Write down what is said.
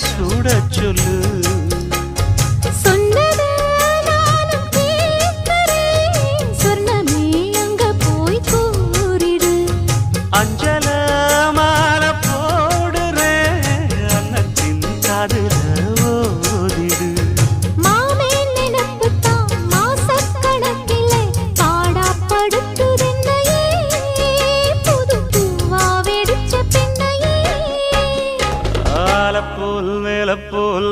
சூட சொல்லு. சொன்னதை நானும் கேட்கிறேன். சொர்ணமே அங்க போய் கூறிடு. அஞ்சல மாலை போடுறேன், அன்னத்தின் காதுல ஓதிடு. மாமே நினைப்புத்தான் மாசக்கணக்கிலே பாடாப்படுத்துதென்னையே. புது பூவா வெடிச்ச பெண்ணையே. ஆலப்போல் மேலப்போல்